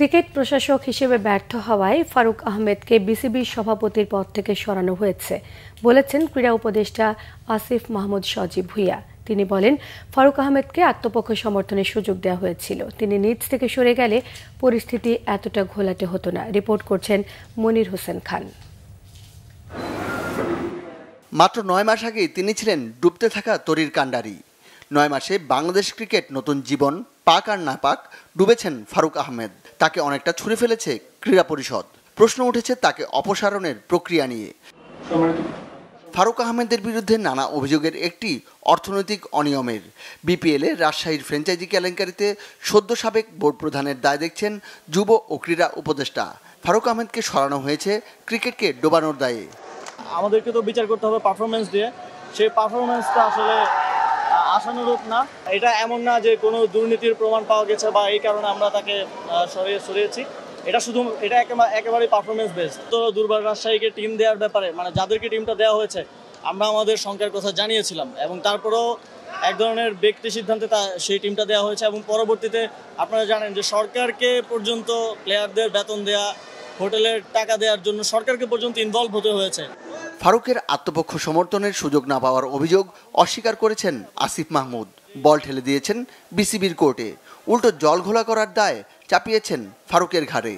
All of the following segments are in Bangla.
ক্রিকেট প্রশাসক হিসেবে ব্যর্থ হওয়ায় ফারুক আহমেদকে বিসিবির সভাপতির পদ থেকে সরানো হয়েছে বলেছেন ক্রীড়া উপদেষ্টা আসিফ মাহমুদ সজীব ভুঁইয়া। তিনি বলেন, ফারুক আহমেদকে আত্মপক্ষ সমর্থনের সুযোগ দেওয়া হয়েছিল। তিনি নিজ থেকে সরে গেলে পরিস্থিতি এতটা ঘোলাটে হতো না। রিপোর্ট করছেন মনির হোসেন খান। মাত্র 9 মাস আগেই তিনি ছিলেন ডুবতে থাকা তরীর কাণ্ডারি। 9 মাসে বাংলাদেশ ক্রিকেট নতুন জীবন পাক আর না পাক ডুবেছেন ফারুক আহমেদ। তাকে অনেকটা ছুঁড়ে ফেলেছে ক্রীড়া পরিষদ। প্রশ্ন উঠেছে তাকে অপসারণের প্রক্রিয়া নিয়ে। ফারুক আহমেদের বিরুদ্ধে নানা অভিযোগের একটি অর্থনৈতিক অনিয়মের। বিপিএলে রাজশাহীর ফ্র্যাঞ্চাইজি কেলেঙ্কারিতে সদ্য সাবেক বোর্ড প্রধানের দায় দেখছেন যুব ও ক্রীড়া উপদেষ্টা। ফারুক আহমেদকে সরানো হয়েছে ক্রিকেটকে ডোবানোর দায়ে। আমাদেরকে তো বিচার করতে হবে পারফরমেন্স দিয়ে। সেই পারফরমেন্সটা আসলে আশানুরূপ না। এটা এমন না যে কোনো দুর্নীতির প্রমাণ পাওয়া গেছে বা এই কারণে আমরা তাকে সরিয়েছি। এটা একেবারেই পারফরমেন্স বেসড। তো দুর্বার রাজশাহীকে টিম দেওয়ার ব্যাপারে যাদেরকে টিমটা দেওয়া হয়েছে আমরা আমাদের শঙ্কার কথা জানিয়েছিলাম এবং তারপরেও এক ধরনের ব্যক্তি সিদ্ধান্তে সেই টিমটা দেওয়া হয়েছে এবং পরবর্তীতে আপনারা জানেন যে সরকারকে পর্যন্ত প্লেয়ারদের বেতন দেওয়া, হোটেলের টাকা দেওয়ার জন্য সরকারকে পর্যন্ত ইনভলভ হতে হয়েছে। ফারুকের আত্মপক্ষ সমর্থনের সুযোগ না পাওয়ার অভিযোগ অস্বীকার করেছেন আসিফ মাহমুদ। বল ঠেলে দিয়েছেন বিসিবির কোর্টে। উল্টো জল ঘোলা করার দায় চাপিয়েছেন ফারুকের ঘাড়ে।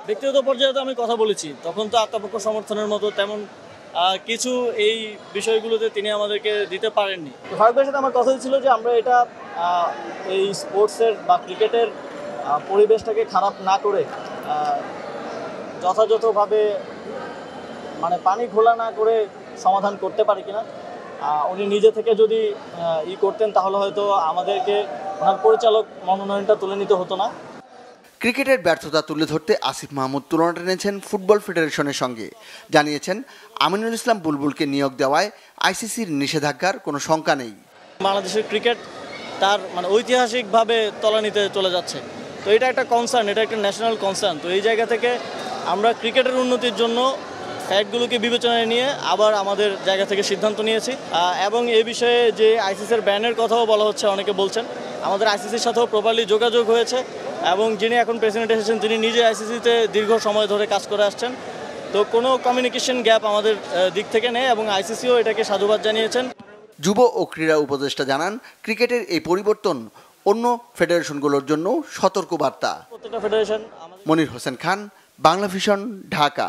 ব্যক্তিগত পর্যায়ে তো আমি কথা বলেছি, তখন তো আত্মপক্ষ সমর্থনের মতো তেমন কিছু এই বিষয়গুলোতে তিনি আমাদেরকে দিতে পারেননি। ফারুকের সাথে আমার কথা ছিল যে আমরা এটা এই স্পোর্টসের বা ক্রিকেটের পরিবেশটাকে খারাপ না করে যথাযথভাবে পানি ঘোলা না করে সমাধান করতে পারি কিনা। উনি নিজে থেকে যদি করতেন তাহলে হয়তো আমাদেরকে ওনার পরিচালক মনোনয়নটা তুলে নিতে হতো না। ক্রিকেটের ব্যর্থতা তুলে ধরতে আসিফ মাহমুদ তুলনা টেনেছেন ফুটবল ফেডারেশনের সঙ্গে। জানিয়েছেন আমিনুল ইসলাম বুলবুলকে নিয়োগ দেওয়ায় আইসিসির নিষেধাজ্ঞার কোনো শঙ্কা নেই। বাংলাদেশের ক্রিকেট তার ঐতিহাসিকভাবে তলানিতে চলে যাচ্ছে। তো এটা একটা কনসার্ন, এটা একটা ন্যাশনাল কনসার্ন। তো এই জায়গা থেকে আমরা ক্রিকেটের উন্নতির জন্য ফ্যাক্টগুলোকে বিবেচনায় নিয়ে আবার আমাদের জায়গা থেকে সিদ্ধান্ত নিয়েছি এবং এই বিষয়ে যে আইসিসির ব্যানের কথাও বলা হচ্ছে, অনেকে বলছেন। আমাদের আইসিসির সাথেও প্রপারলি যোগাযোগ হয়েছে এবং যিনি এখন প্রেসিডেন্ট এসেছেন তিনি নিজে আইসিসিতে দীর্ঘ সময় ধরে কাজ করে আসছেন। তো কোনো কমিউনিকেশন গ্যাপ আমাদের দিক থেকে নেই এবং আইসিসিও এটাকে সাধুবাদ জানিয়েছেন। যুব ও ক্রীড়া উপদেষ্টা জানান, ক্রিকেটের এই পরিবর্তন অন্য ফেডারেশনগুলোর জন্য সতর্ক বার্তা। প্রত্যেকটা ফেডারেশন। মনির হোসেন খান, বাংলা ভিশন, ঢাকা।